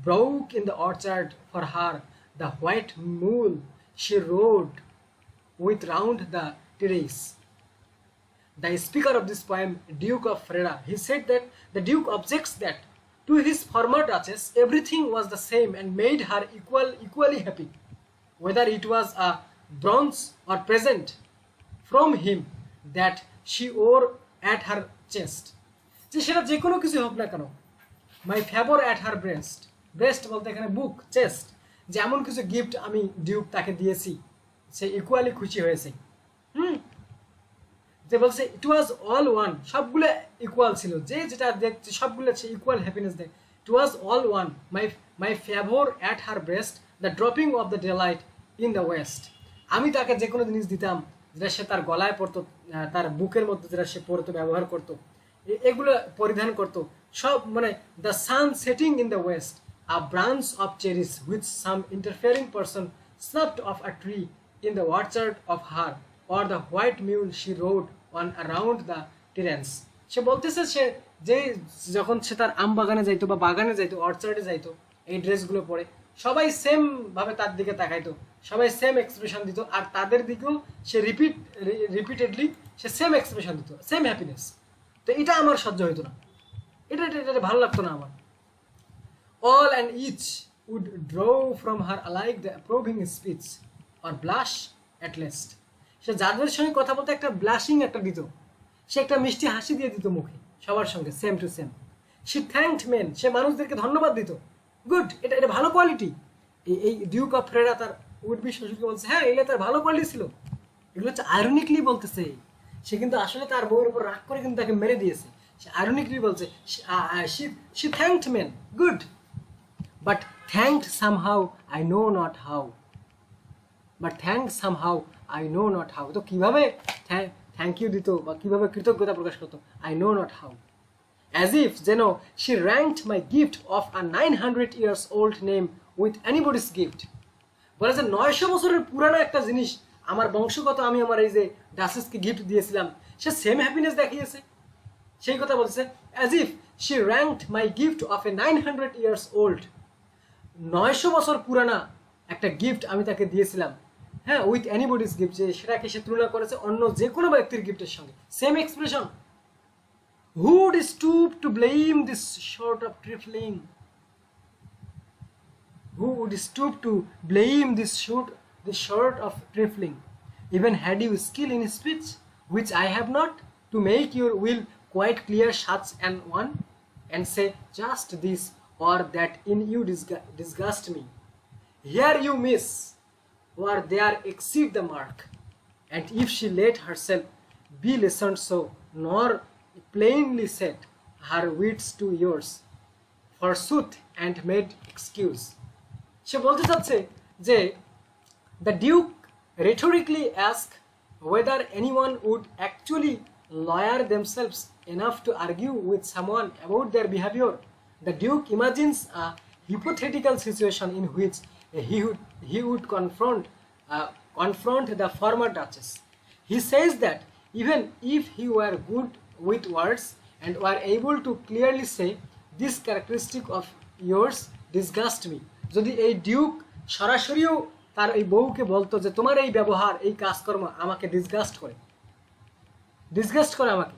broke in the orchard for her, the white mule she rode with round the terrace. The speaker of this poem, Duke of Ferrara, he said that the Duke objects that to his former Duchess everything was the same and made her equally happy, whether it was a bronze or present from him that she wore at her chest. যে সেটা যে কোনো কিছু হোক না কেন, my favour at her breast, breast বলতে এখানে বুক, চেস্ট, যে এমন কিছু গিফট আমি ডিউক তাকে দিয়েছি, সে ইকুয়ালি খুশি হয়েছে। যে বলছে ইট ওয়াজ অল ওয়ান, সবগুলো ইকুয়াল ছিল, যে যেটা দেখছে সবগুলো সে ইকুয়াল হ্যাপিনেস দেয়। It was all one, my favour at her breast, the dropping of the daylight in the west. আমি তাকে যে কোনো জিনিস দিতাম যেটা সে তার গলায় পরতো, তার বুকের মধ্যে যেটা সে পরতো, ব্যবহার করতো, এগুলো পরিধান করতো সব, মানে the sun setting in the west, a branch of cherries which some interfering person snapped off a tree in the orchard of her, or the white mule she rode on around the terrace. সে বলতেছে সে যে যখন সে তার আম বাগানে যাইতো বা বাগানে যাইতো, অর্চার্ডে যাইতো, এই ড্রেসগুলো পরে সবাই সেম ভাবে তার দিকে তাকাইতো, সবাই সেম এক্সপ্রেশন দিত, আর তাদের দিকেও সে রিপিটেডলি সে সেম এক্সপ্রেশন দিত, সেম হ্যাপিনেস। তো এটা আমার সহ্য হইতো না, এটা ভালো লাগতো না আমার। All and each would draw from her alike the approving speech or blush at least. সে যাদের সঙ্গে কথা বলতে একটা ব্লাশিং একটা দিত, সে একটা মিষ্টি হাসি দিয়ে দিত মুখে সবার সঙ্গে সেম টু সেম। সে থ্যাঙ্কড মেন, সে মানুষদেরকে ধন্যবাদ দিত। গুড, এটা ভালো কোয়ালিটি। এই ডিউক অফ ফ্রেরা তার উড বি শ্বশুরকে বলছে, হ্যাঁ এগুলো তার ভালো কোয়ালিটি ছিল। এগুলো হচ্ছে আয়রনিকলি বলতেছে, সে কিন্তু আসলে তার বউয়ের উপর রাগ করে কিন্তু তাকে মেরে দিয়েছে। সে আয়রনিকলি বলছে, she thanked men, good, but thanked somehow I know not how. But thanked somehow I know not how. তো কিভাবে থ্যাংক ইউ দিত বা কিভাবে কৃতজ্ঞতা প্রকাশ করতো, I know not how. As if যেন she ranked my gift of a 900 years old name with anybody's gift. বলে যে 900 বছরের পুরানো একটা জিনিস আমার বংশগত, আমি আমার এই যে ডাচেসকে গিফট দিয়েছিলাম, সে সেম হ্যাপিনেস দেখিয়েছে। সেই কথা বলছে, as if she ranked my gift of a 900 years old, 900 বছর পুরানা একটা গিফট আমি তাকে দিয়েছিলাম, হ্যাঁ, উইথ এনিবডিজ গিফট, যে সেটাকে সে তুলনা করেছে অন্য যে কোনো ব্যক্তির গিফটের সঙ্গে, same expression. Who would stoop to blame this sort of trifling? Who would stoop to blame this sort of trifling? Even had you skill in speech, which I have not, to make your will quite clear such an one, and say just this or that in you disgust me. Here you miss, or there exceed the mark. And if she let herself be listened so, nor plainly set her wits to yours, forsooth, and made excuse. সে বলতে চাচ্ছে যে the Duke rhetorically asked whether anyone would actually lawyer themselves enough to argue with someone about their behavior. The Duke imagines a hypothetical situation in which he would confront the former Duchess. He says that even if he were good with words and were able to clearly say, this characteristic of yours disgust me, যদি এই Duke সরাসরিও তার এই বউকে বলতো যে তোমার এই ব্যবহার, এই কাজকর্ম আমাকে ডিসগাস্ট করে আমাকে,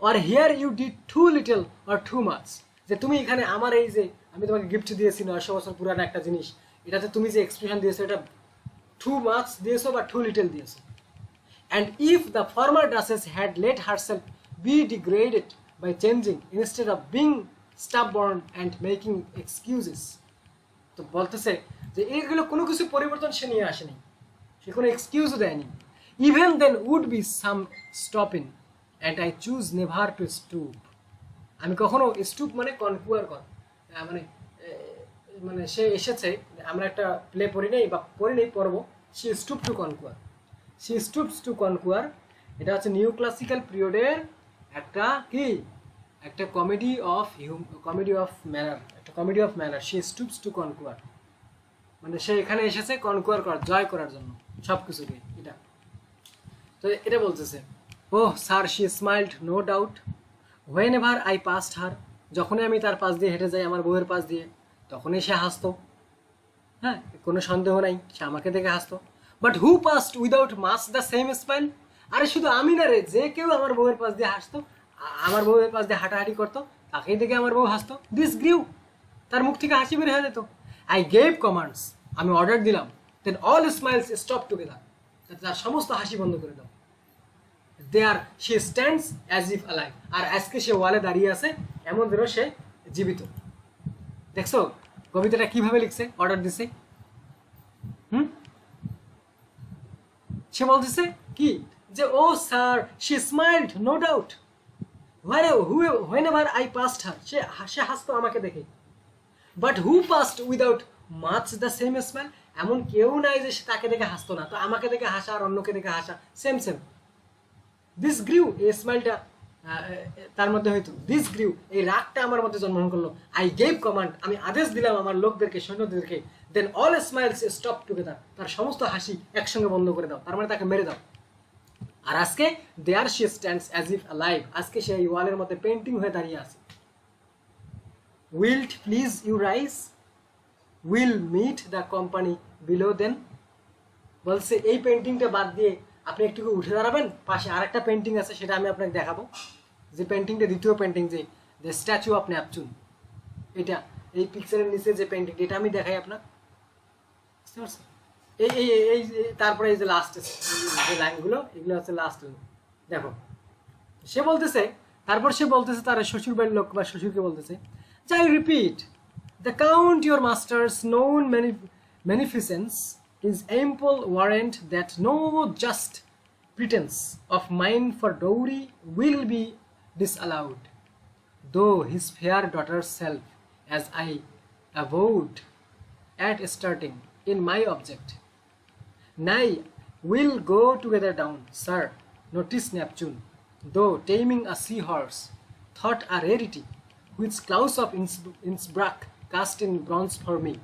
or here you did too little or too much, যে তুমি এখানে আমার এই যে আমি তোমাকে গিফট দিয়েছি 900 বছর পুরানো একটা জিনিস, এটাতে তুমি যে এক্সপ্রেশন দিয়েছো এটা too much দিয়েছো বা too little দিয়েছো। And if the former Duchess had let herself be degraded by changing instead of being stubborn and making excuses, তো বলতেছে যে এইগুলো কোনো কিছু পরিবর্তন সে নিয়ে আসেনি, সে কোনো এক্সকিউজও দেয়নি। Even then would be some stopping, and I choose never to stoop. আমি কখনো স্টুপ মানে কনকুয়ার কর, মানে সে এসেছে, আমরা একটা প্লে পড়ি নেই বা পড়ি নেই পর্ব, she stooped to conquer. She stoops to conquer, এটা হচ্ছে নিউ ক্লাসিক্যাল পিরিয়ডের একটা কি, একটা comedy of manner. she stoops to conquer, মানে সে এখানে এসেছে কনকুয়ার করার, জয় করার জন্য সব কিছুকে। এটা তো এটা বলতেছে, ওহ sir, she smiled no doubt whenever I passed her, যখনই আমি তার পাশ দিয়ে হেঁটে যাই, আমার বউয়ের পাশ দিয়ে, তখনই সে হাসতো, হ্যাঁ, কোনো সন্দেহ নাই, সে আমাকে দেখে হাসতো। But who passed without much the same smile? আরে শুধু আমি না রে, যে কেউ আমার বউয়ের পাশ দিয়ে হাসতো, আমার বউয়ের পাশ দিয়ে হাঁটাহাঁটি করতো, তাকেই দেখে আমার বউ হাসতো। দিস গ্রিউ, তার মুখ থেকে হাসি বের হয়ে যেত। আই গেভ কমান্ডস, আমি অর্ডার দিলাম, then all smiles stop together, তার সমস্ত হাসি বন্ধ করে দাও। There she stands as if alive, আর আজকে সে ওয়ালে দাঁড়িয়ে আছে এমন যেন সে জীবিত। দেখছো কবিতাটা কিভাবে লিখছে, অর্ডার দিছে। সে বলতেছে কি যে, oh sir, she smiled no doubt whenever I passed her, সে হাসতো আমাকে দেখে। But who passed without much the same smile, এমন কেউ নাই যে সে তাকে দেখে হাসতো না। তো আমাকে দেখে হাসা আর অন্যকে দেখে হাসা সেম। দিস গ্রিউ, এই স্মাইলটা তার মধ্যে হয়তো, দিস গ্রিউ, এই রাগটা আমার মধ্যে জন্মগ্রহণ করলো। আই গেভ কমান্ড, আমি আদেশ দিলাম আমার লোকদেরকে, সৈন্যদেরকে, দেন অল স্মাইলস স্টপ টুগেদার, তার সমস্ত হাসি একসঙ্গে বন্ধ করে দাও, তার মানে তাকে মেরে দাও। আর আজকে there she stands as if alive, আজকে সে এই ওয়ালের মধ্যে পেন্টিং হয়ে দাঁড়িয়ে আছে। Will't please you rise, will meet the company below then. বলছে এই পেন্টিংটা বাদ দিয়ে আপনি একটু উঠে দাঁড়াবেন, পাশে আরেকটা পেন্টিং আছে সেটা আমি আপনাকে দেখাবো। যে পেন্টিংটা দ্বিতীয় পেন্টিং, যে দ্য স্ট্যাচু অফ নেপচুন, এটা এই পিকচারের নিচে যে পেন্টিং, এটা আমি দেখাই আপনার, বুঝতে পারছেন? এই এই এই তারপরে এই যে লাস্ট যে লাইনগুলো, এগুলো হচ্ছে লাস্ট। দেখো সে বলতেছে, তারপর সে বলতেছে তার শ্বশুর বাড়ির লোক বা শ্বশুরকে বলতেছে, যে I repeat the count your master's known munificence is ample warrant that no just pretence of mind for dowry will be disallowed, though his fair daughter's self, as I avowed at starting in my object. Nay, we'll go together down, sir. Notice Neptune, though taming a seahorse, thought a rarity, which Klaus of Innsbruck cast in bronze for me.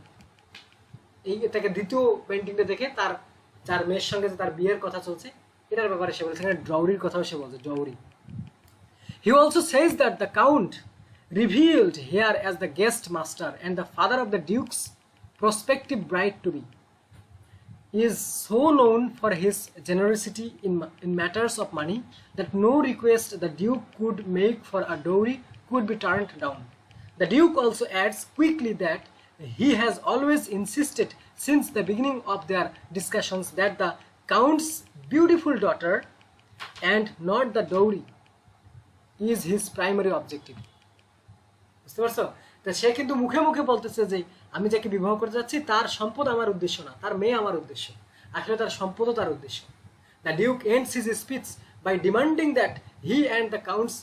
এই এটাকে দ্বিতীয় পেন্টিংটা দেখে তার যার মেয়ের সঙ্গে যে তার বিয়ের কথা চলছে এটার ব্যাপারে সে বলছে, এখানে ড্রাউরির কথাও সে বলছে, ড্রাউরি। He also says that the Count, revealed here as the guest master and the father of the Duke's prospective bride-to-be, is so known for his generosity in matters of money that no request the Duke could make for a dowry could be turned down. The Duke also adds quickly that he has always insisted since the beginning of their discussions that the Count's beautiful daughter and not the dowry is his primary objective. বুঝতে পারছো? তো সে কিন্তু মুখে মুখে বলতেছে যে আমি যাকে বিবাহ করতে যাচ্ছি তার সম্পদ আমার উদ্দেশ্য না, তার মেয়ে আমার উদ্দেশ্য, আসলে তার সম্পদও তার উদ্দেশ্য। The duke ends his speech by demanding that he and the count's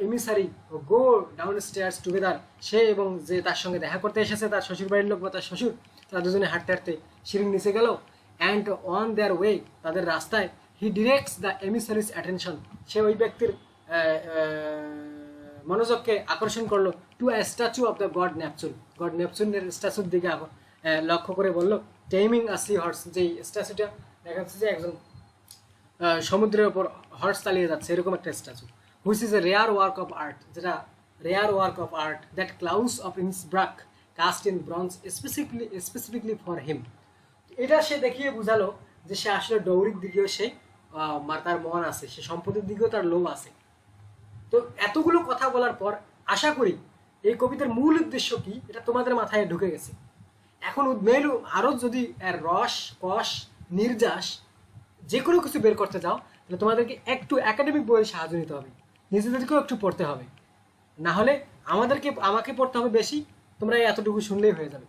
emissary go down stairs together. সে এবং যে তার সঙ্গে দেখা করতে এসেছে তার শ্বশুর বাড়ির লোক বা তার শ্বশুর, তারা দুজনে হাঁটতে হাঁটতে সিঁড়ির নিচে গেল। অ্যান্ড অন দেয়ার ওয়ে, তাদের রাস্তায়, he directs the emissary's attention, সে ওই ব্যক্তির মনোযোগকে আকর্ষণ করলো to a statue of the god Neptune, god নেপচুনের স্ট্যাচুর দিকে লক্ষ্য করে বলল, টেমিং আ সি হর্স, যেই স্ট্যাচুটা দেখা যাচ্ছে যে একজন সমুদ্রের ওপর হর্স চালিয়ে যাচ্ছে, এরকম একটা statue, which is a rare work of art, যেটা rare work of art that Claus of Innsbruck cast in bronze specifically for him. এটা সে দেখিয়ে বুঝালো যে সে আসলে ডৌরির দিকেও সে তার মন আছে, সে সম্পদের দিকেও তার লোভ আছে। তো এতগুলো কথা বলার পর আশা করি এই কবিতার মূল উদ্দেশ্য কি এটা তোমাদের মাথায় ঢুকে গেছে। এখন মেলু আরও যদি রস কষ নির্যাস যে কোনো কিছু বের করতে যাও তাহলে তোমাদেরকে একটু একাডেমিক বইয়ের সাহায্য নিতে হবে, নিজেদেরকেও একটু পড়তে হবে, না হলে আমাকে পড়তে হবে বেশি, তোমরা এতটুকু শুনলেই হয়ে যাবে।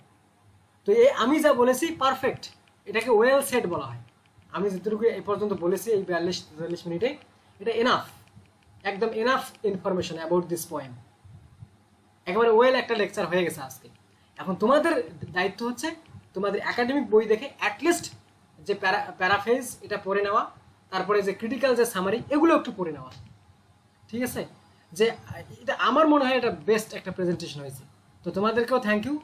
তো আমি যা বলেছি পারফেক্ট, এটাকে ওয়েল সেট বলা হয়। আমি যতটুকু এই পর্যন্ত বলেছি এই 42-43 মিনিটে, এটা এনাফ, একদম enough information about this poem. একেবারে ওয়েল একটা লেকচার হয়ে গেছে আজকে। এখন তোমাদের দায়িত্ব হচ্ছে তোমাদের একাডেমিক বই দেখে অ্যাটলিস্ট যে প্যারাফেজ এটা পড়ে নেওয়া, তারপরে যে ক্রিটিক্যাল যে সামারি এগুলো একটু পড়ে নেওয়া, ঠিক আছে? যে এটা আমার মনে হয় এটা বেস্ট একটা প্রেজেন্টেশন হয়েছে। তো তোমাদেরকেও থ্যাংক ইউ।